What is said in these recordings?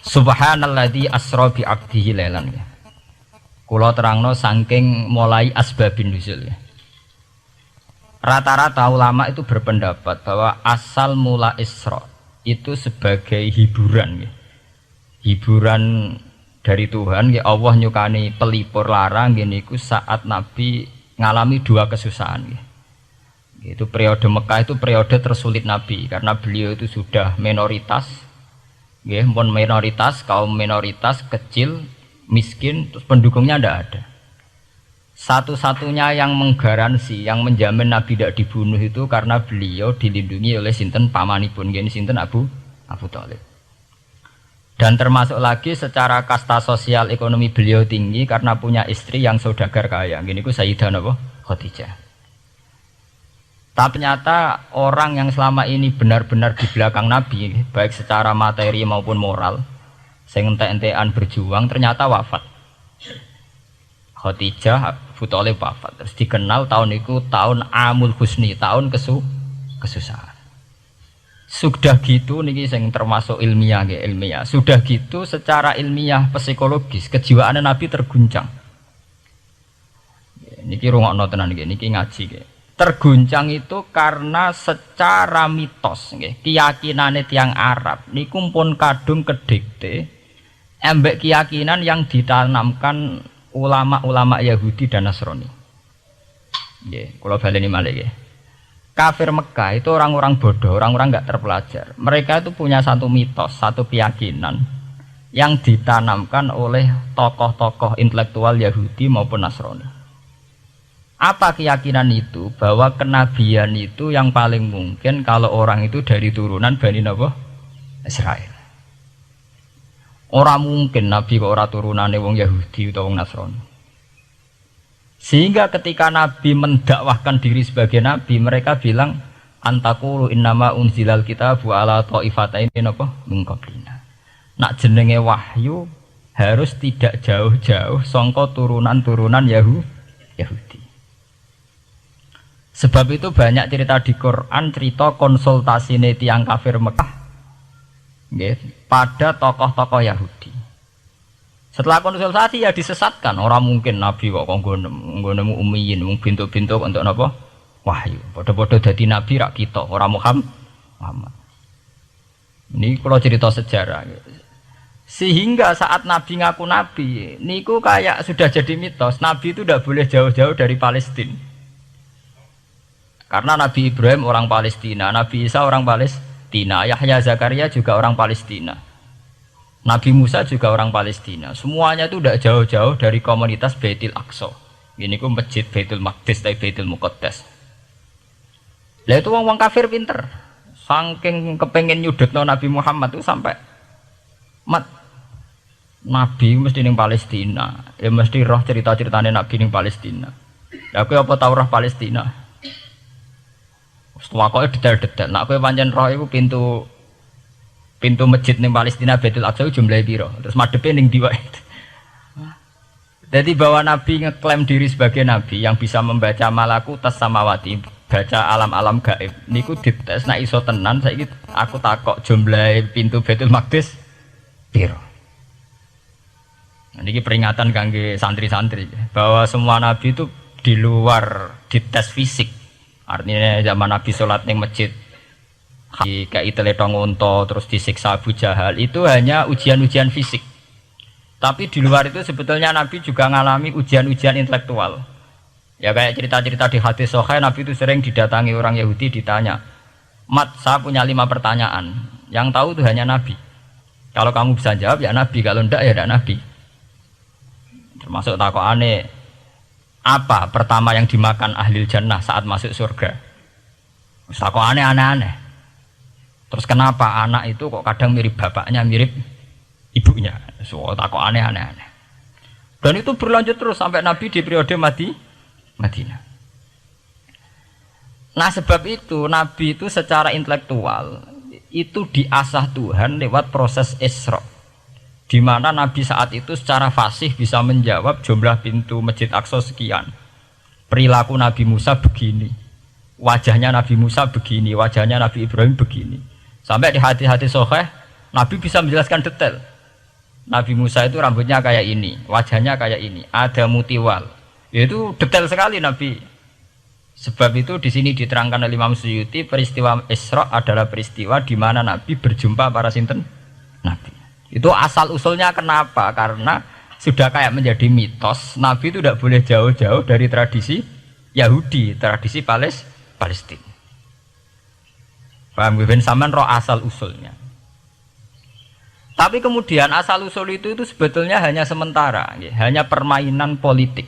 Subhanalladzi asra bi 'abdihi lailan. Kula terangno saking mulai asbabun nuzul. Rata-rata ulama itu berpendapat bahwa asal mula Isra itu sebagai hiburan. Hiburan dari Tuhan, ya Allah nyukani pelipur larang niku saat Nabi ngalami dua kesusahan. Itu periode Mekah itu periode tersulit Nabi karena beliau itu sudah minoritas. Pun minoritas, kaum minoritas kecil, miskin, terus pendukungnya tidak ada. Satu-satunya yang menggaransi, yang menjamin Nabi tidak dibunuh itu karena beliau dilindungi oleh sinten pamanipun, gini sinten Abu Thalib. Dan termasuk lagi secara kasta sosial ekonomi beliau tinggi karena punya istri yang saudagar kaya, gini ku Sayyidah Khadijah. Tapi ternyata orang yang selama ini benar-benar di belakang Nabi, baik secara materi maupun moral, sing entek-entekan berjuang, ternyata wafat. Khadijah Abu Thalib wafat. Terus dikenal tahun itu tahun Amul Husni, tahun kesusahan. Sudah gitu niki sing termasuk ilmiah. Sudah gitu secara ilmiah psikologis kejiwaan Nabi terguncang. Niki rungokno tenan niki ngaji. Terguncang itu karena secara mitos, keyakinan tiang Arab niku pun kadung kedikte embek keyakinan yang ditanamkan ulama-ulama Yahudi dan Nasrani. Kalau baleni malih kafir Mekah itu orang-orang bodoh, orang-orang nggak terpelajar. Mereka itu punya satu mitos, satu keyakinan yang ditanamkan oleh tokoh-tokoh intelektual Yahudi maupun Nasrani. Apa keyakinan itu? Bahwa kenabian itu yang paling mungkin kalau orang itu dari turunan Bani Israel. Orang mungkin Nabi kok ora turunane wong Yahudi atau wong Nasrani. Sehingga ketika Nabi mendakwahkan diri sebagai Nabi, mereka bilang antakulu innama unzilal kitabu ala ta'ifataini min qablina. Nak jenenge wahyu harus tidak jauh-jauh sangka turunan-turunan Yahudi. Sebab itu banyak cerita di Quran, cerita konsultasi tiang kafir Mekah pada tokoh-tokoh Yahudi. Setelah konsultasi ya disesatkan. Orang mungkin Nabi kok nemu ummiyin, bintu-bintu untuk apa? Wahyu. Podo-podo dadi Nabi rak kita, orang Muhammad. Ini kalau cerita sejarah. Sehingga saat Nabi ngaku Nabi, niku kayak sudah jadi mitos. Nabi itu tidak boleh jauh-jauh dari Palestina. Karena Nabi Ibrahim orang Palestina, Nabi Isa orang Palestina, Yahya Zakaria juga orang Palestina, Nabi Musa juga orang Palestina. Semuanya itu tidak jauh-jauh dari komunitas Baitul Aqsa. Ini ku masjid Baitul Maqdis atau Baitul Muqaddas. Lah itu wong kafir pinter, saking kepengen nyudutno Nabi Muhammad itu sampai Nabi mesti ning Palestina, ya mesti roh cerita-ceritane Nabi ning Palestina. Lah kowe apa tau roh Palestina? Setelah kau detail-detail, nak kau pancen roh itu pintu masjid ning Palestina Baitul Aqsa jumlahnya piro, terus madhepe ning ndi wae. Jadi bahwa Nabi ngeklaim diri sebagai Nabi yang bisa membaca malakutas samawati, baca alam-alam gaib, niku dites nak iso tenan. Saiki aku takok jumlah pintu Baitul Maqdis piro. Niki peringatan kangge santri-santri bahwa semua Nabi itu di luar dites fisik. Artinya zaman Nabi sholat ning masjid kayak teletong unta terus disiksa Abu Jahal itu hanya ujian-ujian fisik. Tapi di luar itu sebetulnya Nabi juga mengalami ujian-ujian intelektual. Ya kayak cerita-cerita di hadis Sahih, Nabi itu sering didatangi orang Yahudi ditanya, "Mat, saya punya 5 pertanyaan. Yang tahu itu hanya Nabi. Kalau kamu bisa jawab ya Nabi, kalau enggak ya tidak Nabi." Termasuk takokane, apa pertama yang dimakan ahli jannah saat masuk surga? Takok aneh-aneh. Terus kenapa anak itu kok kadang mirip bapaknya, mirip ibunya? So takok aneh-aneh. Dan itu berlanjut terus sampai Nabi di periode Madinah. Nah sebab itu Nabi itu secara intelektual itu diasah Tuhan lewat proses Isra. Di mana Nabi saat itu secara fasih bisa menjawab jumlah pintu Masjid Aqsa sekian. Perilaku Nabi Musa begini, wajahnya Nabi Musa begini, wajahnya Nabi Ibrahim begini. Sampai di hadis-hadis Sahih, Nabi bisa menjelaskan detail. Nabi Musa itu rambutnya kayak ini, wajahnya kayak ini, ada mutiwal. Itu detail sekali Nabi. Sebab itu di sini diterangkan oleh Imam Suyuti, peristiwa Isra adalah peristiwa di mana Nabi berjumpa para sinten Nabi. Itu asal usulnya kenapa? Karena sudah kayak menjadi mitos, Nabi itu tidak boleh jauh-jauh dari tradisi Yahudi, tradisi Palestina. Paham ben sampean roh asal usulnya. Tapi kemudian asal usul itu sebetulnya hanya sementara, hanya permainan politik.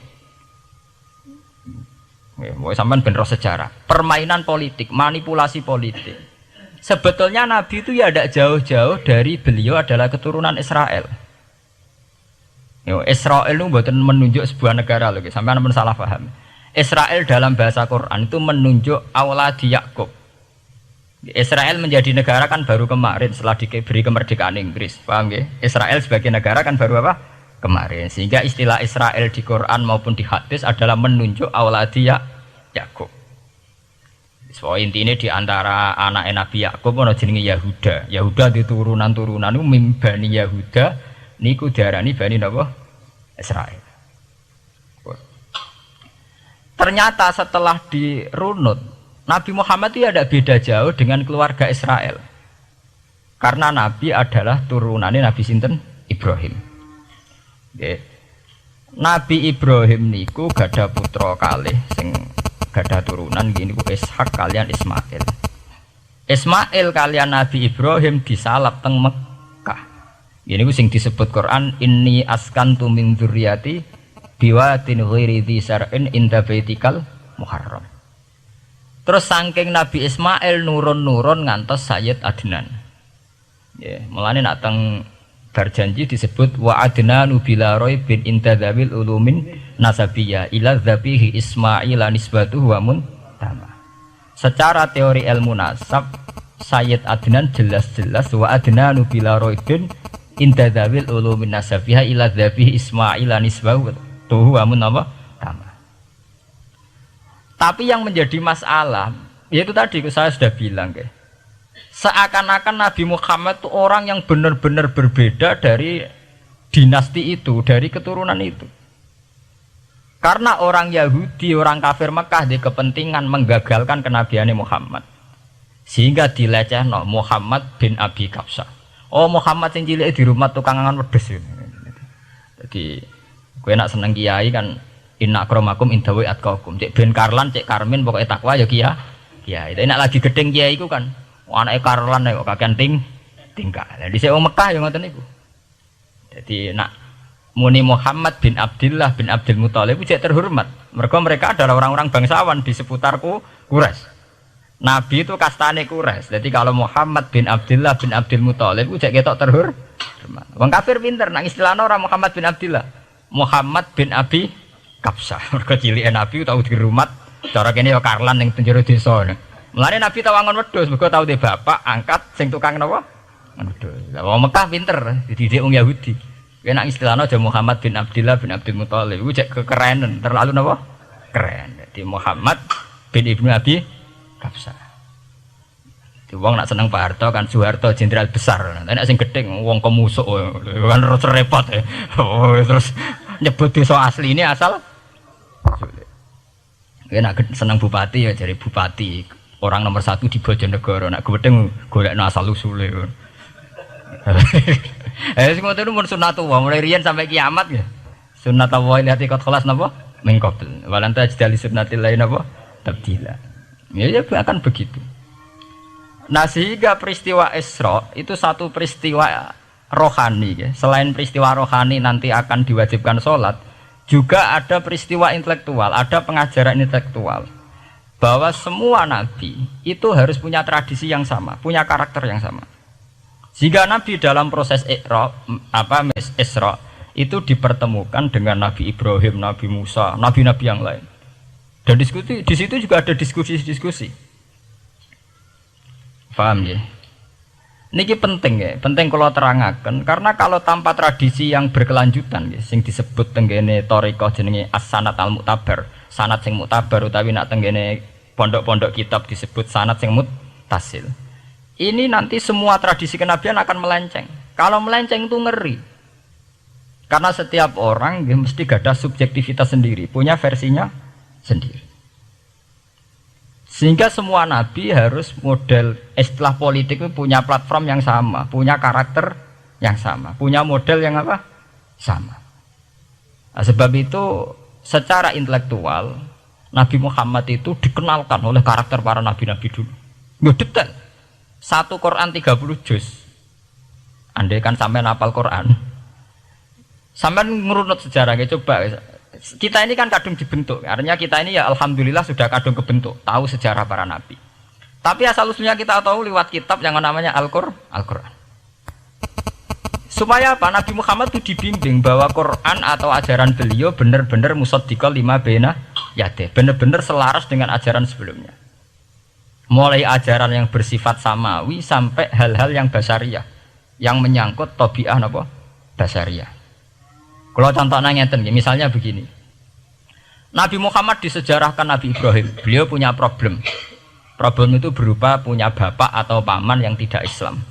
Mau sampean ben roh sejarah, permainan politik, manipulasi politik. Sebetulnya Nabi itu ya tidak jauh-jauh dari beliau adalah keturunan Israel. Israel itu bukan menunjuk sebuah negara loh, sampai anda salah paham. Israel dalam bahasa Quran itu menunjuk auladi Yakub. Israel menjadi negara kan baru kemarin setelah diberi kemerdekaan Inggris, paham ya? Israel sebagai negara kan baru apa? Kemarin. Sehingga istilah Israel di Quran maupun di hadis adalah menunjuk auladi Yakub. So intinya di antara anak Nabi Yakub ono jenenge Yahuda. Yahuda di turunan-turunan itu mimbani Yahuda niku diarani bani napa? Israel. Ternyata setelah dirunut Nabi Muhammad itu ada beda jauh dengan keluarga Israel. Karena Nabi adalah turunannya Nabi sinten? Ibrahim. Okay. Nabi Ibrahim niku gada putra kalih sing gada turunan gini ku Ishak kalian Ismail. Ismail kalian Nabi Ibrahim disalap teng Mekah. Ini ku sing disebut Quran inni askantu min dzurriyyati biwatin ghairi dzi sar'in inda baitikal muharram. Terus saking Nabi Ismail nurun-nurun ngantos Sayyid Adnan. Ya, mulane nak teng berjanji disebut wa adnanu bila raibin intadzabil ulumin nasabiyah ila dzabihi Ismail nisbatuhu wa muntama. Secara teori ilmu nasab Sayyid Adnan jelas-jelas wa adnanu bila raibin intadzabil ulumin nasabiyah ila dzabihi Ismail nisbatuhu wa muntama. Tapi yang menjadi masalah yaitu tadi saya sudah bilang ke, seakan-akan Nabi Muhammad itu orang yang benar-benar berbeda dari dinasti itu, dari keturunan itu. Karena orang Yahudi, orang kafir Mekah di kepentingan menggagalkan kenabiannya Muhammad. Sehingga dilecehno Muhammad bin Abi Kapsah. Oh Muhammad sing cilik di rumah tukang angan wedhus. Jadi kowe nak seneng kiai kan inna akramakum indawi atqakum. Cek Ben Karlan, cek Karmin pokoknya takwa ya kiai. Tapi nak lagi gedeng kiai iku kan anake Karlan kok kakean tingkah. Lah dhisik wong Mekah ya ngoten niku. Jadi nak muni Muhammad bin Abdullah bin Abdul Muthalib cek terhormat. Mereka adalah orang-orang bangsawan di seputarku Quraisy. Nabi itu kastane Quraisy. Jadi kalau Muhammad bin Abdullah bin Abdul Muthalib cek ketok terhormat. Wong kafir pinter nang istilahna ora Muhammad bin Abdullah. Muhammad bin Abi Kapsah. Mergo cilike Nabi tau dirumat, cara kene ya Karlan ning penjara desa. Mulane Nabi tau angon wedhus, mergo tau de bapak angkat sing tukang napa? Wedhus. Lah wong Mekah pinter, dididik wong Yahudi. Kena istilahna aja Muhammad bin Abdullah bin Abdul Muthalib. Iku cek kekerenan, terlalu napa? Keren. Jadi Muhammad bin Ibnu Abi Kapsah. Di wong nak seneng Pak Harto kan Soeharto jenderal besar. Nek sing gedeng wong kemusuk kan terus repot ya. Oh, terus nyebut desa asli ini asal nak seneng bupati ya jadi bupati orang nomor 1 di Bojonegoro nak gedeng golekno asal usule. Sing ngoten mun sunatullah mulai riyen sampai kiamat ya. Sunatullah lihat ikut kelas napa? Mengkobel. Walanta jadi sunnatil lain napa? Tabdila. Ya akan begitu. Nah sehingga peristiwa Isra itu satu peristiwa rohani ya. Selain peristiwa rohani nanti akan diwajibkan sholat, juga ada peristiwa intelektual, ada pengajaran intelektual bahwa semua nabi itu harus punya tradisi yang sama, punya karakter yang sama. Sehingga nabi dalam proses Isra itu dipertemukan dengan Nabi Ibrahim, Nabi Musa, nabi-nabi yang lain. Dan diskusi di situ juga ada diskusi-diskusi. Paham ya? Niki penting ya, penting kalau terangaken karena kalau tanpa tradisi yang berkelanjutan ya, sing disebut tenggene thariqah jenenge as-sanad al-mu'tabar, sanad sing mu'tabar utawi nak tenggene pondok-pondok kitab disebut sanad sing muttasil. Ini nanti semua tradisi kenabian akan melenceng. Kalau melenceng itu ngeri. Karena setiap orang dia mesti ada subjektivitas sendiri, punya versinya sendiri. Sehingga semua nabi harus model istilah politik itu punya platform yang sama, punya karakter yang sama, punya model yang apa? Sama. Nah, sebab itu secara intelektual Nabi Muhammad itu dikenalkan oleh karakter para nabi-nabi dulu. Nggak detail. Satu Quran 30 juz. Andai kan sampai hafal Quran, sampai ngerunut sejarahnya coba. Kita ini kan kadung dibentuk. Artinya kita ini ya alhamdulillah sudah kadung kebentuk, tahu sejarah para nabi. Tapi asal usulnya kita tahu lewat kitab yang namanya Al-Quran. Supaya apa? Nabi Muhammad itu dibimbing bahwa Quran atau ajaran beliau benar-benar musaddiqal lima baina yadeh, benar-benar selaras dengan ajaran sebelumnya. Mulai ajaran yang bersifat samawi sampai hal-hal yang basariyah, yang menyangkut tabiah apa? Basariyah. Kalau contohnya ngeten, misalnya begini. Nabi Muhammad disejarahkan Nabi Ibrahim, beliau punya problem. Problem itu berupa punya bapak atau paman yang tidak Islam.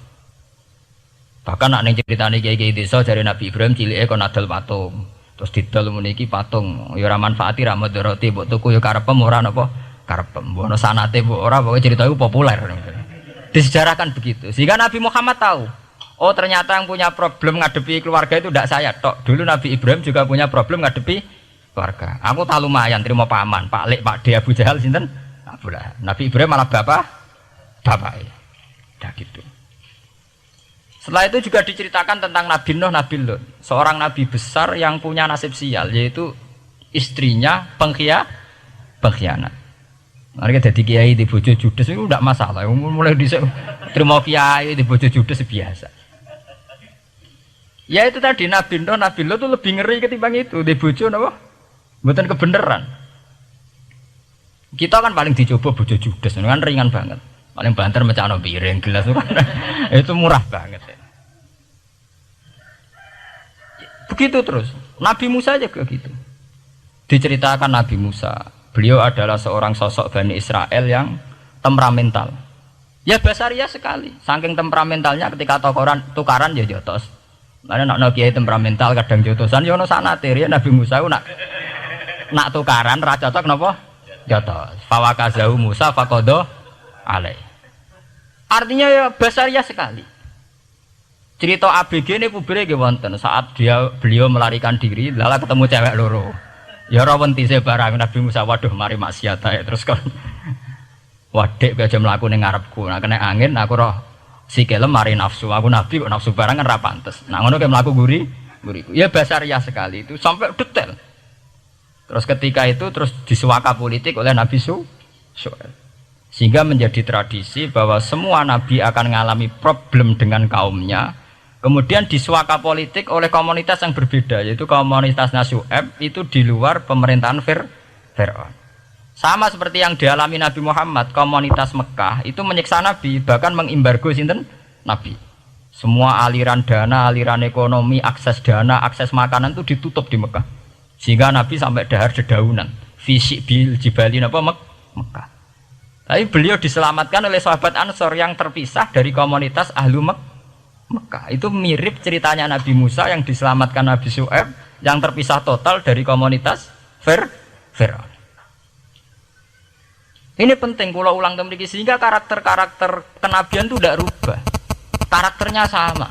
Bahkan nak ning ceritane kiai-kiai desa dari Nabi Ibrahim cilike kon adol patung. Terus didol meniki patung, ya ora manfaati ra mudarati, mbok tuku ya karepem ora napa karepem. Mbok ono sanate mbok ora, pokoke cerita itu populer. Disejarahkan begitu. Sehingga Nabi Muhammad tahu, oh ternyata yang punya problem ngadepi keluarga itu tidak saya tok. Dulu Nabi Ibrahim juga punya problem ngadepi keluarga. Aku tak lumayan terima paman, Pak Lek, Pak De, Abu Jahal sinten? Abdullah. Nabi Ibrahim malah bapak. Dah gitu. Setelah itu juga diceritakan tentang Nabi Nuh, Nabi Lut, seorang nabi besar yang punya nasib sial, yaitu istrinya pengkhianat. Mereka jadi kiai di bojo judes itu tidak masalah. Mulai bisa terima kiai di bojo judes biasa. Ya itu tadi Nabi Nuh, Nabi Lut itu lebih ngeri ketimbang itu di bojo apa? Bukan kebenaran. Kita kan paling dicoba bojo judes, kan ringan banget. Paling banter mecano piring gelas itu murah banget. Begitu terus. Nabi Musa juga gitu. Diceritakan Nabi Musa, beliau adalah seorang sosok Bani Israel yang temperamental. Ya basariah sekali. Saking temperamentalnya ketika tukaran ya jotos. Mana nak kiai temperamental kadang jotosan ya ono sanate ya Nabi Musa nak tukaran ra cocok napa? Jotos. Fawakazahu Musa faqada alai. Artinya ya basariah sekali. Cerita ABG ini publik wonten saat beliau melarikan diri, lala ketemu cewek loro. Ya ora wentise barang Nabi Musa, waduh mari maksiat ae terus kon. Wadek aja mlaku ning ngarepku. Nah kena angin aku roh sikile mari nafsu. Aku nabi kok nafsu barang kan ra pantes. Nah ngono ke mlaku guriku. Ya basariah sekali itu sampai detail. Terus ketika itu terus disuaka politik oleh Nabi Syuaib. Sehingga menjadi tradisi bahwa semua nabi akan mengalami problem dengan kaumnya. Kemudian disuaka politik oleh komunitas yang berbeda, yaitu komunitas Syuaib itu di luar pemerintahan Fir'aun. Sama seperti yang dialami Nabi Muhammad, komunitas Mekah itu menyiksa Nabi, bahkan mengimbargo sinten Nabi. Semua aliran dana, aliran ekonomi, akses dana, akses makanan itu ditutup di Mekah. Sehingga Nabi sampai dahar dedaunan, fisik bil jibalin apa Mekah. Tapi beliau diselamatkan oleh sahabat Ansor yang terpisah dari komunitas Ahlu Mekah. Itu mirip ceritanya Nabi Musa yang diselamatkan Nabi Syuaib yang terpisah total dari komunitas Fir'aun. Ini penting kalau ulang temriki sehingga karakter-karakter kenabian itu tidak rubah. Karakternya sama.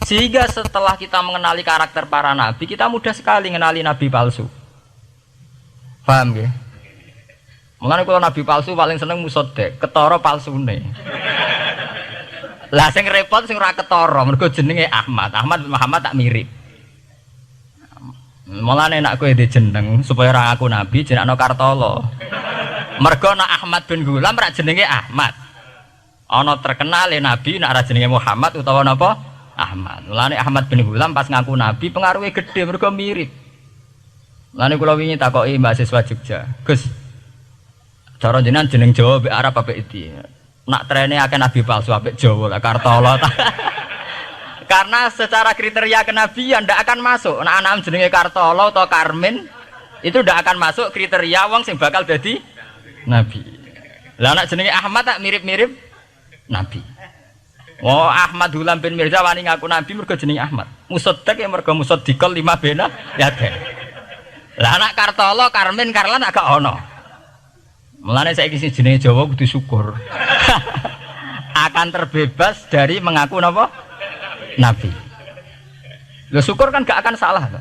Sehingga setelah kita mengenali karakter para nabi, kita mudah sekali mengenali nabi palsu. Paham ya? Mulane kalau nabi palsu paling seneng musodek, ketara palsune. Lah sing repot sing ora ketara, mergo jenenge Ahmad. Ahmad Muhammad tak mirip. Mulane nek kowe dhe jeneng supaya ora ngaku nabi jenengno Kartolo. Mergo nek Ahmad bin Gulam rak jenenge Ahmad. Ana terkenal nabi nek ora jenenge Muhammad utawa napa? Ahmad. Mulane Ahmad bin Gulam pas ngaku nabi pengaruhe gede mergo mirip. Mulane kula wingi takoki mahasiswa Jogja, Gus, cara jenengan jeneng Jawa mbek Arab apa iki? Nak trene akeh nabi palsu apik Jawa lah Kartolo. Karena secara kriteria kenabian ndak akan masuk. Nek anak jenenge Kartolo atau Karmin itu ndak akan masuk kriteria wong sing bakal dadi nabi. Lah anak jenenge Ahmad tak mirip-mirip nabi. Oh, Ahmad Hulam bin Mirza wani ngaku nabi mergo jenenge Ahmad. Musaddiq ya mergo musaddiqal lima bena ya deh. Lah anak Kartolo, Karmin, Karlan agak ono. Mulane saiki sing jenenge Jawa kudu syukur. Akan terbebas dari mengaku napa? Nabi. Lho syukur kan gak akan salah.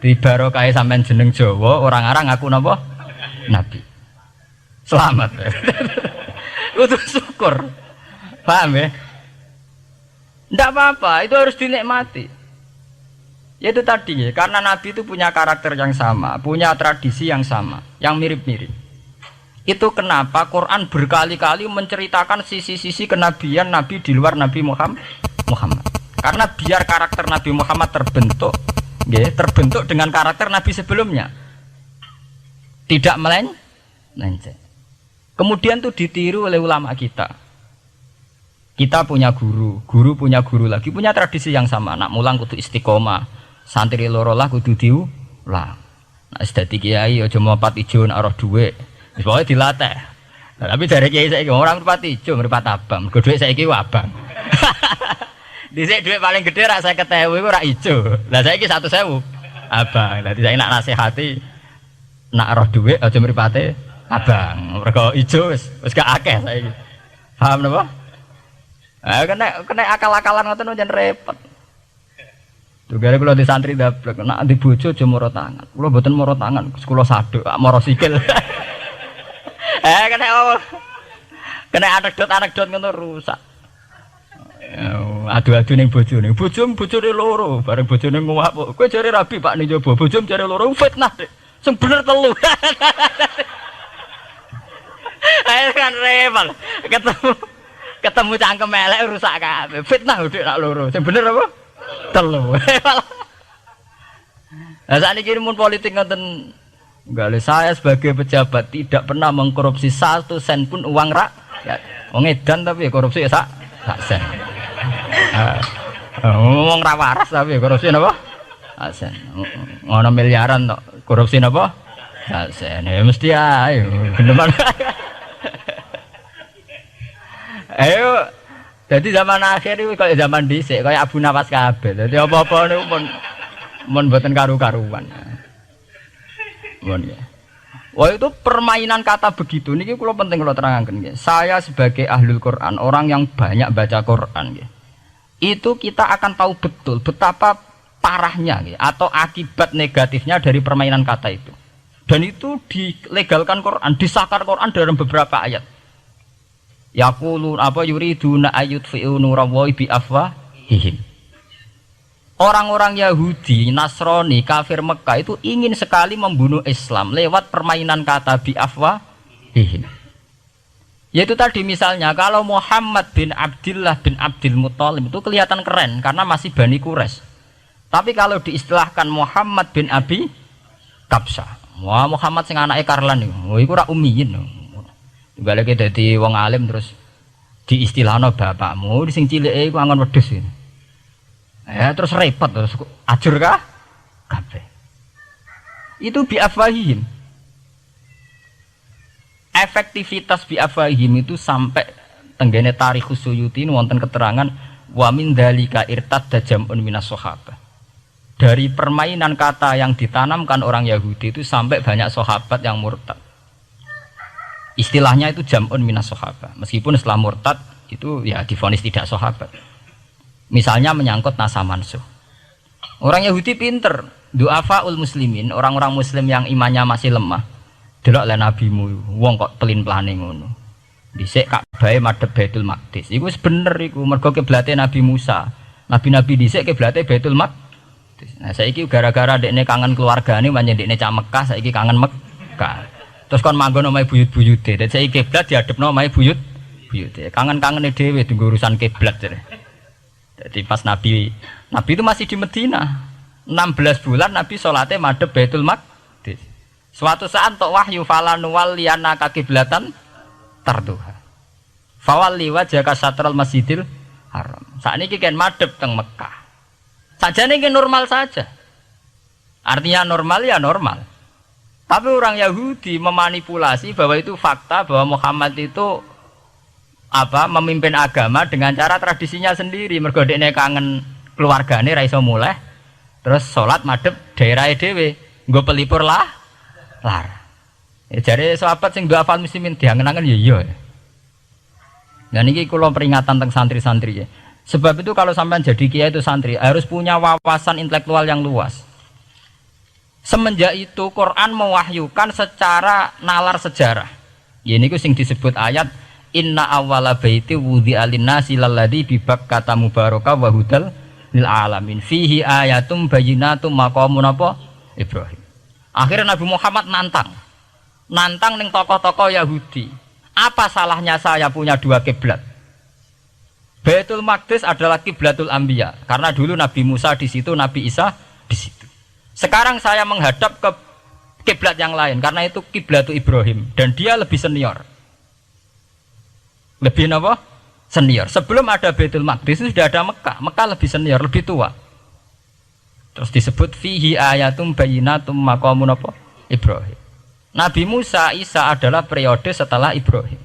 Di barokah sampean jeneng Jawa, orang-orang ngaku napa? Nabi. Selamat. Kudu syukur. Paham ya? Tidak apa-apa, itu harus dinikmati. Ya itu tadi ya, karena Nabi itu punya karakter yang sama, punya tradisi yang sama, yang mirip-mirip. Itu kenapa Quran berkali-kali menceritakan sisi-sisi kenabian Nabi di luar Nabi Muhammad. Karena biar karakter Nabi Muhammad terbentuk, ya, terbentuk dengan karakter Nabi sebelumnya. Tidak melenceng. Kemudian itu ditiru oleh ulama kita. Kita punya guru punya guru lagi, punya tradisi yang sama. Nak mulang kudu istiqomah, santri loro lah kudu diulang. Nak sedati kiai aja mripat ijo nak roh dhuwit. Wis pokoke dilatih. Nah, tapi dari kiai saiki orang mripat ijo, mripat abang. Mergo dhuwit saiki abang. Dhisik dhuwit paling gedhe rak 50.000 iku rak ijo. Lah saiki 100.000 abang. Dadi saiki nak nasihati nak roh dhuwit aja mripate abang. Mergo ijo wis gak akeh saiki. Paham napa? Kena akal-akalan ngoten jan repot. Tugare kula di santri dablek, nek di bojo aja moro tangan. Kula mboten moro tangan, kula saduk, moro sikil. Kena anekdot ngono rusak. Adu-adu ning bojone. Bojone loro, bareng bojone nguwak. Kowe jare rabi Pak ning njaba, bojom jare loro fitnah, Dik. Sing bener telu. Ayo kan repot. Ketemu cangkem elek rusak kabeh. Fitnah udah nak loro. Sing bener apa? Telu. Lah sakniki mun politik ngoten enggak, saya sebagai pejabat tidak pernah mengkorupsi 1 sen pun uang rakyat. Wong edan tapi korupsi ya sak sen. Wong ra waras tapi korupsi napa? Sak sen. Ngono miliaran tok. Korupsi napa? Sak sen. Ya mesti ae. Geneman. Ayo, jadi zaman akhir itu kayak zaman dhisik, kayak Abu Nawas kabeh. Jadi apa-apa niku mun mboten karu-karuan. Mun ya. Wah itu permainan kata begitu niki kula penting kula terangaken nggih. Saya sebagai ahlul Quran, orang yang banyak baca Quran nggih. Itu kita akan tahu betul betapa parahnya nggih atau akibat negatifnya dari permainan kata itu. Dan itu dilegalkan Quran, disahkan Quran dalam beberapa ayat. Yaqulun apa yuriduna ayutfi'u nurallahi bi afwahihim. Orang-orang Yahudi, Nasrani, kafir Mekah itu ingin sekali membunuh Islam lewat permainan kata bi afwahihim. Yaitu tadi misalnya kalau Muhammad bin Abdullah bin Abdul Muthalib itu kelihatan keren karena masih Bani Quraisy. Tapi kalau diistilahkan Muhammad bin Abi Kabsah, wah Muhammad sing anake Karlan niku, iku ora ummiyin. Balik dadi wong alim terus diistilahno bapakmu sing cilike iku angon wedhus. Ya terus repot terus ajur kah? Kabeh. Itu bi afwahihim. Efektivitas bi afwahihim itu sampai tenggene Tarikhus Suyuti wonten keterangan wa min dzalika irtadda jam'un minas sahabah. Dari permainan kata yang ditanamkan orang Yahudi itu sampai banyak sahabat yang murtad. Istilahnya itu jam'un minas sahabah. Meskipun setelah murtad itu ya divonis tidak sahabat. Misalnya menyangkut nasa mansuh. Orang Yahudi pinter, du'afaul muslimin, orang-orang muslim yang imannya masih lemah. Delok le nabimu, wong kok pelin-pelane ngono. Dhisik Ka'bah madhep Baitul Maqdis. Iku wis bener iku, mergo kiblate Nabi Musa. Nabi-nabi dhisik kiblate Baitul Maqdis. Nah saiki gara-gara dekne kangen keluargane manjen dekne cak Mekah, saiki kangen Mekah. Terus kon manggon omahe buyut-buyute. Dadi saiki kiblat diadepno omahe buyute. Kangen-kangene dhewe tunggu urusan kiblat jare. Jadi pas Nabi itu masih di Medina. 16 bulan Nabi salate madhep Baitul Maqdis. Suatu saat tok wahyu falan walliyana kiblatan tarduha. Fawalli wajhaka satral Masjidil Haram. Sakniki kan madhep teng Mekah. Sajane iki normal saja. Artinya normal ya normal. Tapi orang Yahudi memanipulasi bahwa itu fakta bahwa Muhammad itu memimpin agama dengan cara tradisinya sendiri. Mergo dekne kangen keluargane ra iso muleh. Terus salat madhep daerahe dhewe, nggo pelipur lar. Jare sahabat sing duwe hafal muslimin diangen-angen ya iya. Nah niki kula peringatan tentang santri-santri ya. Sebab itu kalau sampean jadi kiai itu santri harus punya wawasan intelektual yang luas. Semenjak itu Quran mewahyukan secara nalar sejarah. Ya niku sing disebut ayat inna awwala baiti wudi'a lin-nasi lalladzi bi Bakkata mubaraka wa hudal lil alamin fihi ayatum bayyinatum maqamun apa Ibrahim. Akhirnya Nabi Muhammad nantang ning tokoh-tokoh Yahudi. Apa salahnya saya punya dua kiblat? Baitul Maqdis adalah kiblatul anbiya karena dulu Nabi Musa di situ, Nabi Isa di situ. Sekarang saya menghadap ke kiblat yang lain karena itu kiblatul Ibrahim dan dia lebih senior. Lebih apa? Senior. Sebelum ada Baitul Maqdis sudah ada Mekah. Mekah lebih senior, lebih tua. Terus disebut fihi ayatum bayyinatum maqamun apa? Ibrahim. Nabi Musa, Isa adalah periode setelah Ibrahim.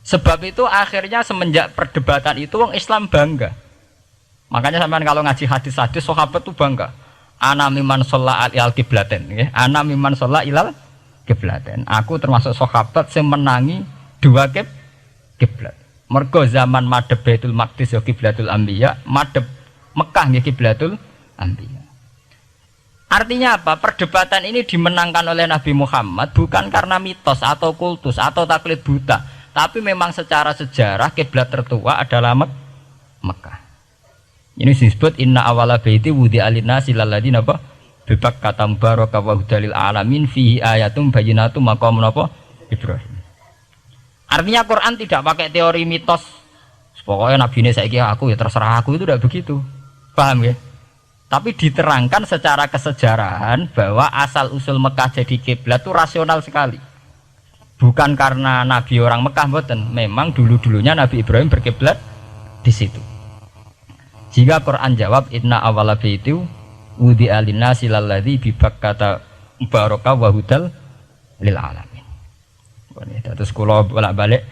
Sebab itu akhirnya semenjak perdebatan itu orang Islam bangga. Makanya sampean kalau ngaji hadis-hadis sahabat itu bangga. Ana mimman shalla ilal qiblaten, nggih. Ana mimman shalla ilal qiblaten. Aku termasuk sahabat yang menangi dua kiblat. Mergo zaman madhep Baitul Maqdis ya kiblatul anbiya, madhep Mekah nggih kiblatul anbiya. Artinya apa? Perdebatan ini dimenangkan oleh Nabi Muhammad bukan karena mitos atau kultus atau taklid buta, tapi memang secara sejarah kiblat tertua adalah Mekah. Ini disebut inna awala baiti wudi'a lin-nasi lalladzi napa bi Bakkata mubaraka wa hudalil alamin fihi ayatum bayyinatum maqamun apa Ibrahim. Artinya Quran tidak pakai teori mitos. Pokoknya nabi ini saiki aku ya terserah aku, itu tidak begitu. Paham ya? Tapi diterangkan secara kesejarahan bahwa asal usul Mekah jadi kiblat itu rasional sekali. Bukan karena nabi orang Mekah mboten, memang dulu-dulunya Nabi Ibrahim berkiblat di situ. Jika Quran jawab inna awwala baiti wudi'a lin-nasi lalladzi bi Bakkata mubaraka wa hudal lil alamin. Terus kula bolak-balik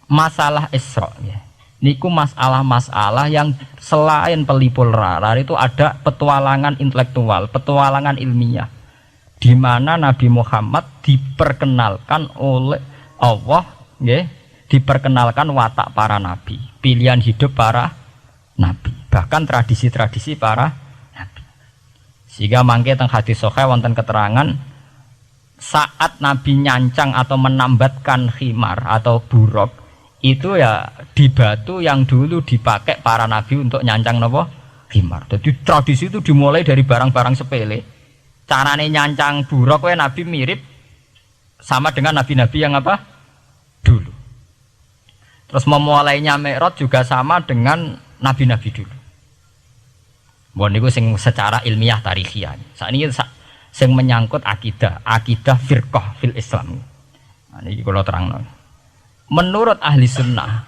masalah Isra ya. Niku masalah-masalah yang selain pelipur rar itu ada petualangan intelektual, petualangan ilmiah, di mana Nabi Muhammad diperkenalkan oleh Allah, ya, diperkenalkan watak para nabi, pilihan hidup para nabi, bahkan tradisi-tradisi para nabi. Sehingga mangke teng hadis sahih wonten keterangan saat Nabi nyancang atau menambatkan khimar atau buruk itu ya di batu yang dulu dipakai para nabi untuk nyancang nopo khimar. Jadi tradisi itu dimulai dari barang-barang sepele. Carane nyancang buruk we nabi mirip sama dengan nabi-nabi yang apa dulu. Terus memulainya Mi'raj juga sama dengan nabi-nabi dulu. Bon niku sing secara ilmiah tarikhiyah. Sakniki sing menyangkut akidah firqah fil Islam. Nah niki kula terangno. Menurut ahli sunnah,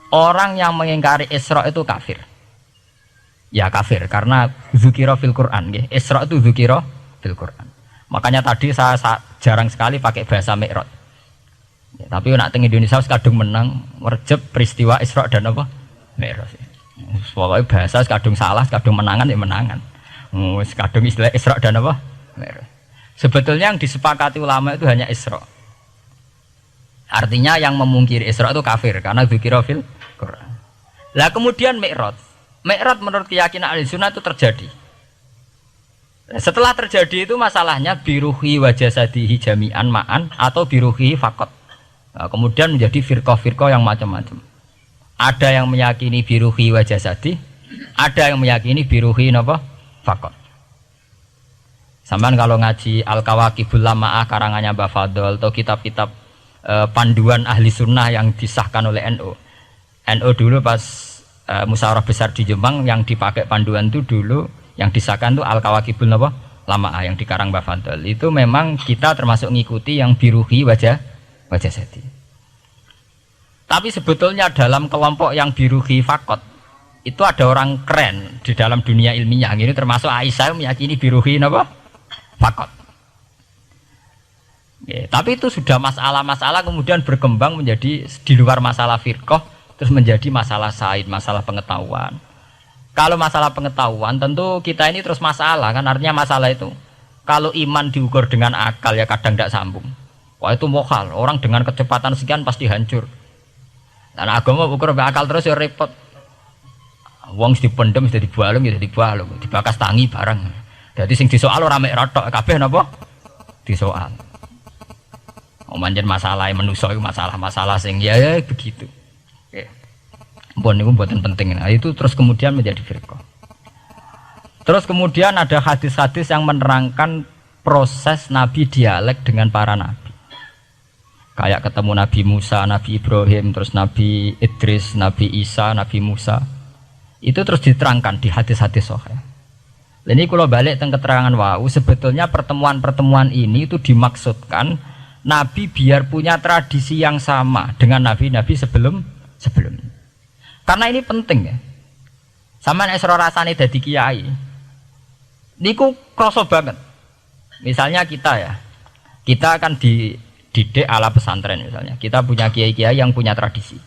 orang yang mengingkari Isra itu kafir. Ya kafir, karena dzukira fil Quran. Isra itu dzukira fil Quran. Makanya tadi saya jarang sekali pakai bahasa Mi'raj. Ya, tapi nak teng Indonesia kadung menang merjep peristiwa Isra dan apa? Mi'raj. Pokoknya bahasa kadung salah, kadung menangan ya menangan. Kadung istilah Isra dan apa? Mi'raj. Sebetulnya yang disepakati ulama itu hanya Isra. Artinya yang memungkiri Isra itu kafir karena dzikra fil Quran. Lah kemudian Mi'raj menurut keyakinan Ahlussunnah itu terjadi. Setelah terjadi itu masalahnya biruhi wa jasadihi jami'an ma'an atau biruhi faqat. Nah, kemudian menjadi firqah-firqah yang macam-macam. Ada yang meyakini biruhi wa jasadi, ada yang meyakini biruhi napa faqat. Sampeyan kalau ngaji Al-Kawakibul Lama'ah karangannya Mbah Fadl atau kitab-kitab panduan ahli sunnah yang disahkan oleh NU. NU dulu pas musyawarah besar di Jombang yang dipakai panduan itu dulu yang disahkan itu Al-Kawakibul Lama'ah yang dikarang Mbah Fadl. Itu memang kita termasuk ngikuti yang biruhi wajah seti. Tapi sebetulnya dalam kelompok yang biruhi fakot itu ada orang keren di dalam dunia ilmiah. Ini termasuk Aisyah meyakini biruhi fakot. Ya, tapi itu sudah masalah-masalah kemudian berkembang menjadi di luar masalah firqah, terus menjadi masalah said, masalah pengetahuan. Kalau masalah pengetahuan tentu kita ini terus masalah kan, artinya masalah itu kalau iman diukur dengan akal ya kadang tidak sambung. Wah itu mokal, orang dengan kecepatan sekian pasti hancur. Dan agama ukur akal terus ya repot. Wong dipendem sudah dibalung ya dibalung, dibakas tangi barang. Jadi sing disoal ora mek rotok kabeh napa? Disoal. Manjen masalah manusia itu masalah-masalah sing ya begitu. Oke. Mpun niku mboten penting. Nah, itu terus kemudian menjadi firqah. Terus kemudian ada hadis-hadis yang menerangkan proses Nabi dialek dengan para nabi. Kayak ketemu Nabi Musa, Nabi Ibrahim, terus Nabi Idris, Nabi Isa, Nabi Musa. Itu terus diterangkan di hadis-hadis sahih. Ini kalau balik tentang keterangan wau, sebetulnya pertemuan-pertemuan ini itu dimaksudkan Nabi biar punya tradisi yang sama dengan nabi-nabi sebelumnya. Karena ini penting ya. Sama nek rasane dadi kiai. Niku kroso banget. Misalnya kita ya. Kita akan dididik ala pesantren misalnya. Kita punya kiai-kiai yang punya tradisi.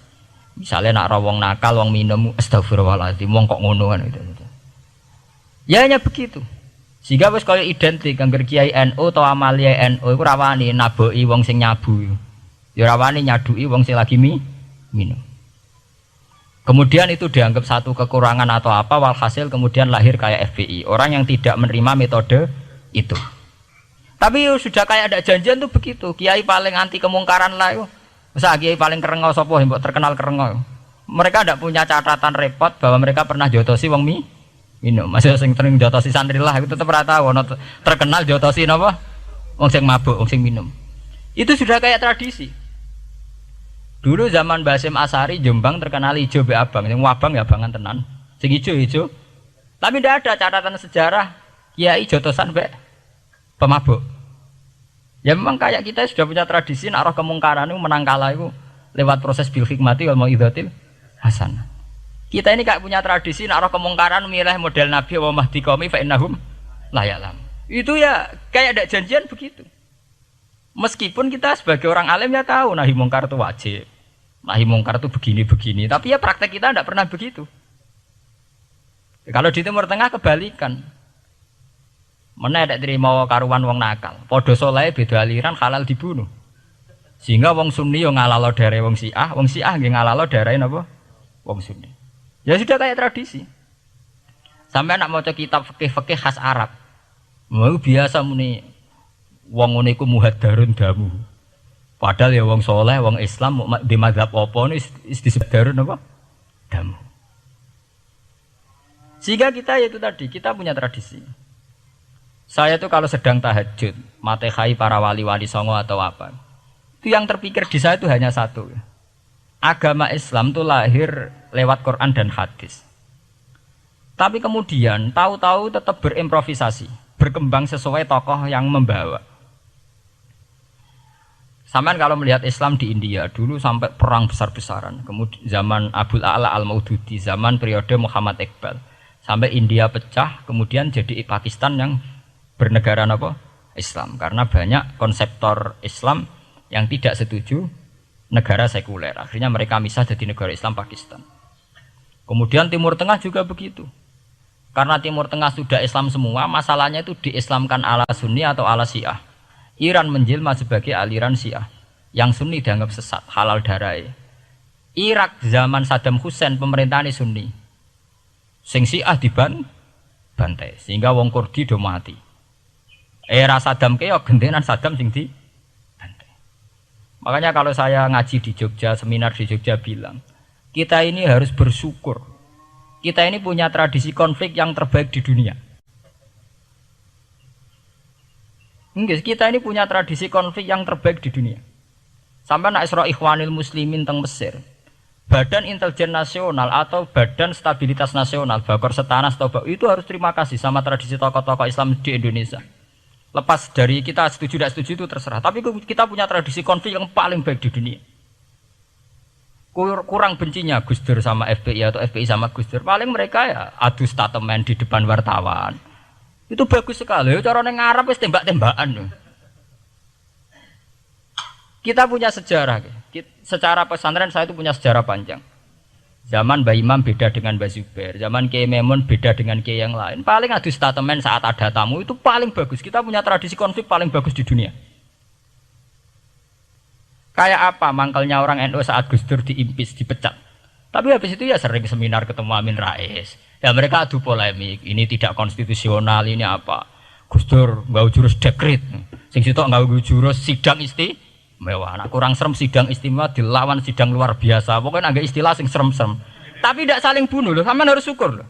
Misalnya nak rawong nakal, wong minum astagfirullahaladzim, wong kok ngono kan gitu. Ya hanya begitu. Sehingga wis kaya identik angger kiai NU atau amalia NU iku rawani naboki wong sing nyabu. Ya rawani nyaduki wong sing lagi minum. Kemudian itu dianggap satu kekurangan atau apa, walhasil kemudian lahir kayak FPI, orang yang tidak menerima metode itu. Tapi sudah kayak ada janjian tuh begitu, kiai paling anti kemungkaran lah itu. Masa kiai paling kerengau sapa mbok terkenal kerengau. Mereka tidak punya catatan repot bahwa mereka pernah jotosi wong minum. Masih sing sering jotosi santri lah itu tetap rata wono terkenal jotosi napa? Wong sing mabuk, wong sing minum. Itu sudah kayak tradisi. Dulu zaman Basim Asari Jombang terkenal ijo be abang, yang wabang ya abangan tenan. Sing ijo. Tapi tidak ada catatan sejarah kiai jotosan be pemabuk. Ya memang kayak kita sudah punya tradisi arah kemungkaran itu menang kalah itu lewat proses bil hikmati wal mau'izatil hasanah. Kita ini kayak punya tradisi arah kemungkaran milih model Nabi wa mahdi qaumi fa innahum la ya'lam. Itu ya kayak ada janjian begitu. Meskipun kita sebagai orang alim ya tahu nahi mungkar itu wajib, nahi mungkar itu begini-begini, tapi ya praktek kita tidak pernah begitu. Kalau di Timur Tengah kebalikan, mana ada terima karuan wong nakal, podo soleh beda aliran halal dibunuh, sehingga wong Sunni yang ngalalo dari wong Syiah yang ngalalo dari apa? Wong Sunni. Ya sudah kayak tradisi. Sampai nak mau kitab fikih khas Arab, mau biasa muni. Wong ngene iku muhaddarun damu. Padahal ya wong soleh, wong Islam di mazhab apa ini disebut darun apa? Damu. Sehingga kita itu tadi, kita punya tradisi. Saya tuh kalau sedang tahajud, matehai para wali-wali songo atau apa, itu yang terpikir di saya itu hanya satu. Agama Islam itu lahir lewat Quran dan hadis. Tapi kemudian tahu-tahu tetap berimprovisasi, berkembang sesuai tokoh yang membawa. Sampai kalau melihat Islam di India dulu sampai perang besar-besaran, kemudian zaman Abul A'la Al-Maududi, zaman periode Muhammad Iqbal, sampai India pecah, kemudian jadi Pakistan yang bernegara apa? Islam, karena banyak konseptor Islam yang tidak setuju negara sekuler. Akhirnya mereka misah jadi negara Islam Pakistan. Kemudian Timur Tengah juga begitu. Karena Timur Tengah sudah Islam semua, masalahnya itu diislamkan ala Sunni atau ala Syiah. Iran menjelma sebagai aliran Syiah. Yang Sunni dianggap sesat, halal darai. Irak zaman Saddam Hussein pemerintahan Sunni. Sing Syiah dibantai, sehingga wong Kurdi do mati. Era Saddam keok gentenan Saddam sing dibantai. Makanya kalau saya ngaji di Jogja, seminar di Jogja bilang, kita ini harus bersyukur. Kita ini punya tradisi konflik yang terbaik di dunia. Enggak, kita ini punya tradisi konflik yang terbaik di dunia. Sampai nak Isra Ikhwanil Muslimin teng Mesir, Badan Intelijen Nasional atau Badan Stabilitas Nasional, Bakor Setanas itu harus terima kasih sama tradisi tokoh-tokoh Islam di Indonesia. Lepas dari kita setuju tidak setuju itu terserah. Tapi kita punya tradisi konflik yang paling baik di dunia. Kurang bencinya Gus Dur sama FPI atau FPI sama Gus Dur. Paling mereka ya adu statement di depan wartawan. Itu bagus sekali. Cara nang Arab wis tembak-tembakan. Kita punya sejarah. Secara pesantren saya itu punya sejarah panjang. Zaman Mbah Imam beda dengan Mbah Zubair, zaman Kiai Memun beda dengan Kiai yang lain. Paling adu statement saat ada tamu itu paling bagus. Kita punya tradisi konflik paling bagus di dunia. Kayak apa mangkalnya orang NU saat Gus Dur diimpis, dipecat. Tapi habis itu ya sering seminar ketemu Amin Rais. Ya mereka adu polemik, ini tidak konstitusional, ini apa. Gus Dur nggak jurus dekret. Sing sitok nggak jurus sidang mewah, nak kurang serem sidang istimewa dilawan sidang luar biasa. Pokoknya agak istilah sing serem-serem. Tapi tidak saling bunuh loh, sampean harus syukur loh.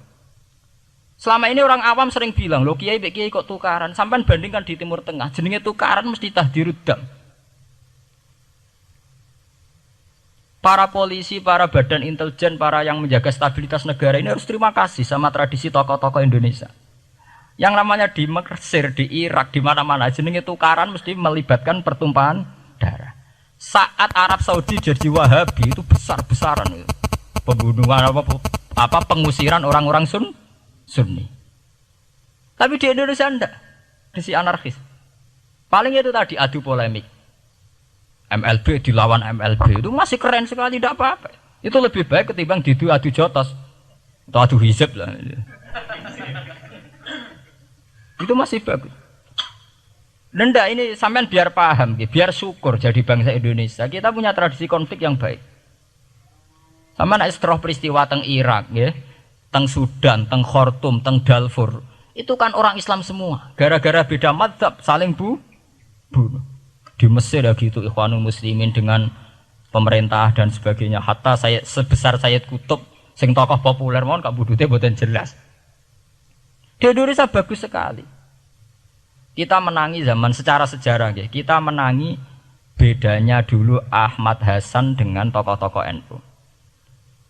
Selama ini orang awam sering bilang, loh kiai kok tukaran. Sampean bandingkan di Timur Tengah, jenenge tukaran mesti tahdirudam. Para polisi, para badan intelijen, para yang menjaga stabilitas negara ini harus terima kasih sama tradisi tokoh-tokoh Indonesia. Yang namanya di Mesir, di Irak, di mana-mana jenenge tukaran mesti melibatkan pertumpahan darah. Saat Arab Saudi jadi Wahabi itu besar-besaran itu. Pembunuhan apa pengusiran orang-orang Sunni. Tapi di Indonesia enggak. Di anarkis. Paling itu tadi adu polemik. MLB dilawan MLB itu masih keren sekali, tidak apa-apa. Itu lebih baik ketimbang adu jotos atau adu hizib lah. Itu masih bagus. Nenda ini sampean biar paham, biar syukur jadi bangsa Indonesia. Kita punya tradisi konflik yang baik. Sampean setelah peristiwa teng Irak, teng Sudan, teng Khartoum, teng Darfur, itu kan orang Islam semua. Gara-gara beda mazhab saling bunuh. Di Mesir ya gitu, Ikhwanul Muslimin dengan pemerintah dan sebagainya. Hatta saya sebesar Sayyid Qutb, sing tokoh populer mohon kak budutnya boten jelas. Di Indonesia bagus sekali. Kita menangi zaman secara sejarah, kita menangi bedanya dulu Ahmad Hasan dengan tokoh-tokoh NU.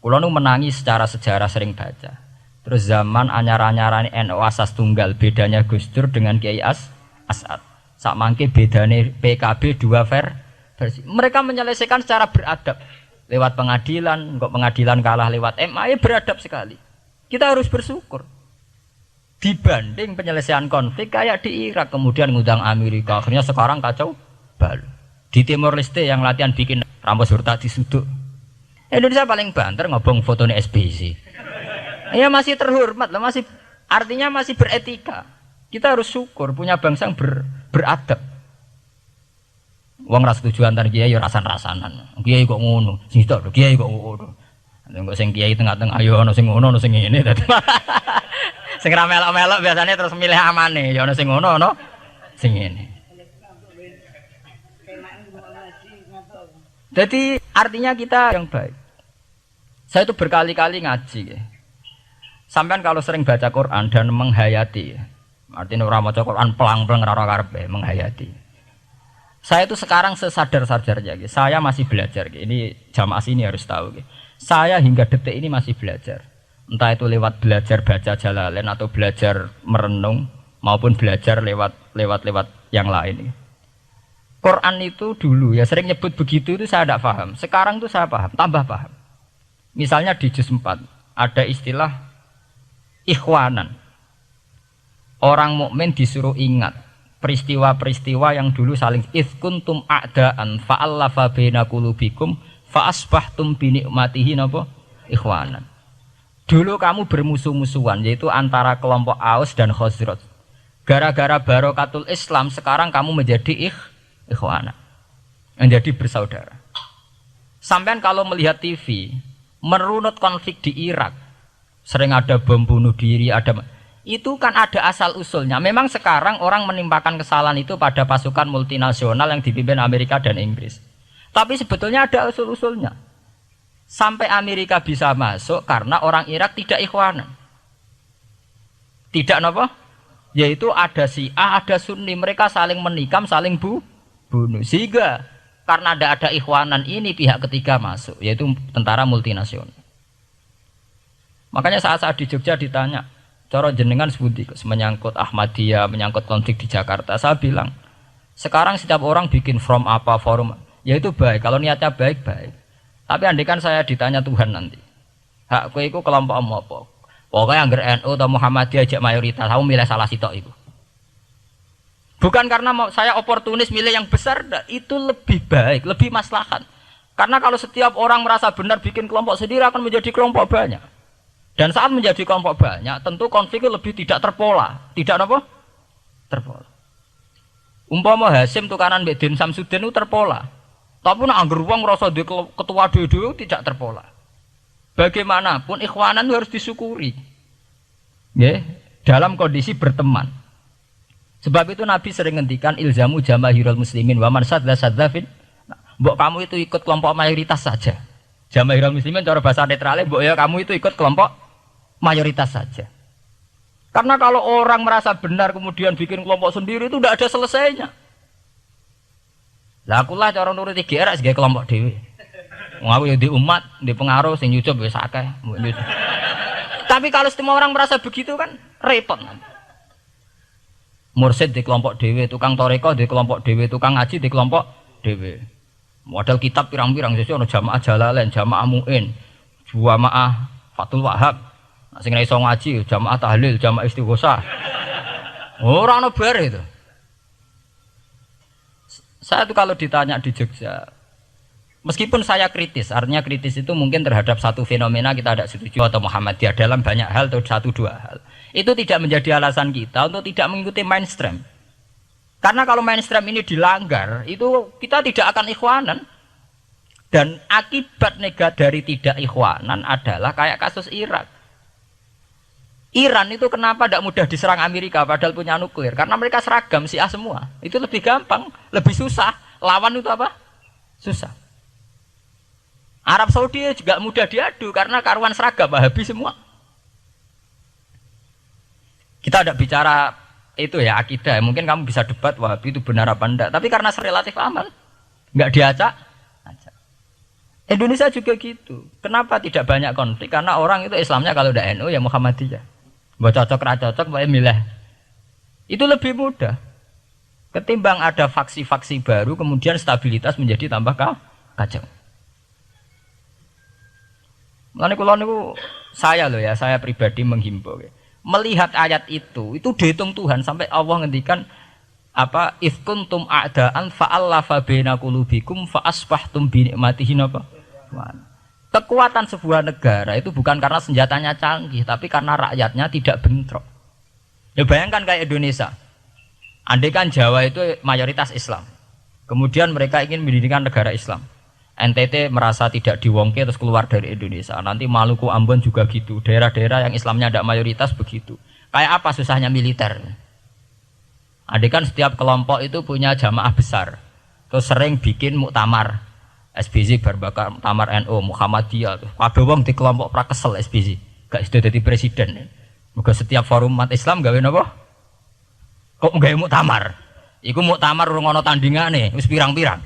Kulo nu menangi secara sejarah sering baca. Terus zaman anyar-anyaran NU asas tunggal, bedanya Gus Dur dengan Kiai As'ad. Sak mangke bedane PKB dua versi. Mereka menyelesaikan secara beradab. Lewat pengadilan, kok pengadilan kalah lewat MA, beradab sekali. Kita harus bersyukur. Dibanding penyelesaian konflik kayak di Irak kemudian ngundang Amerika, akhirnya sekarang kacau balau. Di Timor Leste yang latihan bikin Ramos Hurtadi suduk, Indonesia paling banter ngobong fotonya SBC. Ya masih terhormat lah, masih artinya masih beretika. Kita harus syukur punya bangsa yang beradab. Wong ras tujuan antar kiai ya rasan-rasanan. Kiai kok ngono, sing tok kiai kok ngono. Engko sing kiai tengah-tengah ayo ono sing ngono ono sing ngene dadi. Sing ra melok-melok biasanya terus milih amane, ya ono sing ngono ono sing ngene. Jadi artinya kita yang baik. Saya itu berkali-kali ngaji ya. Sampean kalau sering baca Quran dan menghayati, artinya ora maca Quran pelang-pelang ora karepe, menghayati. Saya itu sekarang sesadar-sadarnya, saya masih belajar. Ini jamaah sini harus tahu. Saya hingga detik ini masih belajar. Entah itu lewat belajar baca Jalalain atau belajar merenung maupun belajar lewat yang lain. Quran itu dulu ya sering nyebut begitu itu saya tidak paham. Sekarang itu saya paham, tambah paham. Misalnya di juz 4 ada istilah ikhwanan. Orang mukmin disuruh ingat peristiwa-peristiwa yang dulu saling kuntum a'daan fa'allafa baina qulubikum fa asbahtum bi nikmatihi napa ikhwanan. Dulu kamu bermusuh-musuhan yaitu antara kelompok Aus dan Khazraj. Gara-gara barokatul Islam sekarang kamu menjadi ikhwana. Menjadi bersaudara. Sampean kalau melihat TV, merunut konflik di Irak, sering ada bom bunuh diri, itu kan ada asal usulnya. Memang sekarang orang menimpakan kesalahan itu pada pasukan multinasional yang dipimpin Amerika dan Inggris. Tapi sebetulnya ada usul-usulnya. Sampai Amerika bisa masuk karena orang Irak tidak ikhwanan. Tidak apa? Yaitu ada Syiah, ada Sunni, mereka saling menikam, saling bunuh. Sehingga karena ada ikhwanan ini pihak ketiga masuk, yaitu tentara multinasional. Makanya saat di Jogja ditanya, cara jenengan sebuti menyangkut Ahmadiyah, menyangkut konflik di Jakarta, saya bilang, sekarang setiap orang bikin from apa forum, yaitu baik, kalau niatnya baik-baik. Tapi andaikan saya ditanya Tuhan nanti, hak kowe iku kelompok apa? Pokoknya angger NU atau Muhammadiyah ajak mayoritas, kamu milih salah sitok itu. Bukan karena mau saya oportunis milih yang besar, itu lebih baik, lebih maslahat. Karena kalau setiap orang merasa benar bikin kelompok sendiri akan menjadi kelompok banyak. Dan saat menjadi kelompok banyak, tentu konfliknya lebih tidak terpola. Tidak apa? Terpola. Umpama Hasim tukaran mbek Din Samsudin itu terpola. Tapi nek angger wong ngrasa duwe ketua dhewe tidak terpola. Bagaimanapun ikhwanan itu harus disyukuri. Nggih, dalam kondisi berteman. Sebab itu Nabi sering ngendikan ilzamu jamaahirul muslimin wa man sadza sadzafin. Mbok kamu itu ikut kelompok mayoritas saja. Jamaahirul muslimin cara bahasa netralnya mbok ya kamu itu ikut kelompok mayoritas saja. Karena kalau orang merasa benar kemudian bikin kelompok sendiri itu tidak ada selesainya. Lah akulah cara nuruti GR sebagai kelompok dhewe. Wong aku ya di umat, di pengaruh sing nyucup wis akeh. Tapi kalau semua orang merasa begitu kan repot. Mursid di kelompok dhewe, tukang toreko di kelompok dhewe, tukang ngaji di kelompok dhewe. Modal kitab pirang-pirang sesuk ana jamaah Jalalain, jamaah Muin, jamaah Fathul Wahhab. Nek sing iso ngaji jamaah tahlil, jamaah istighosah. Ora ana bare itu. Saya tuh kalau ditanya di Jogja, meskipun saya kritis, artinya kritis itu mungkin terhadap satu fenomena kita tidak setuju atau Muhammadiyah dalam banyak hal atau satu dua hal. Itu tidak menjadi alasan kita untuk tidak mengikuti mainstream. Karena kalau mainstream ini dilanggar, itu kita tidak akan ikhwanan. Dan akibat negatif dari tidak ikhwanan adalah kayak kasus Irak. Iran itu kenapa tidak mudah diserang Amerika padahal punya nuklir? Karena mereka seragam Syiah semua. Itu lebih gampang, lebih susah. Lawan itu apa? Susah. Arab Saudi juga mudah diadu karena karuan seragam Wahabi semua. Kita tidak bicara itu ya akidah. Mungkin kamu bisa debat Wahabi itu benar apa enggak. Tapi karena relatif aman, nggak diacak. Indonesia juga gitu. Kenapa tidak banyak konflik? Karena orang itu Islamnya kalau udah NU ya Muhammadiyah. Mbak cocok ra cocok mbak milih. Itu lebih mudah. Ketimbang ada faksi-faksi baru kemudian stabilitas menjadi tambah kacau. Mulane kula niku saya loh ya, saya pribadi menghimbau ya. Melihat ayat itu dihitung Tuhan sampai Allah ngendikan apa if kuntum a'daan fa'allafa baina qulubikum fa asbahtum bi ni'matihi apa? Kekuatan sebuah negara itu bukan karena senjatanya canggih, tapi karena rakyatnya tidak bentrok. Ya bayangkan kayak Indonesia. Andai kan Jawa itu mayoritas Islam. Kemudian mereka ingin mendirikan negara Islam. NTT merasa tidak diwongke terus keluar dari Indonesia. Nanti Maluku, Ambon juga gitu. Daerah-daerah yang Islamnya tidak mayoritas begitu. Kayak apa susahnya militer? Andai kan setiap kelompok itu punya jamaah besar. Terus sering bikin muktamar. SBZ berbakar muktamar NU, Muhammadiyah. Kabeh wong di kelompok pra kesel SBZ. Gak sudah jadi presiden. Moga setiap forum umat Islam gawe napa? Kok gawe muktamar? Iku muktamar urung ana tandingane, wis pirang-pirang.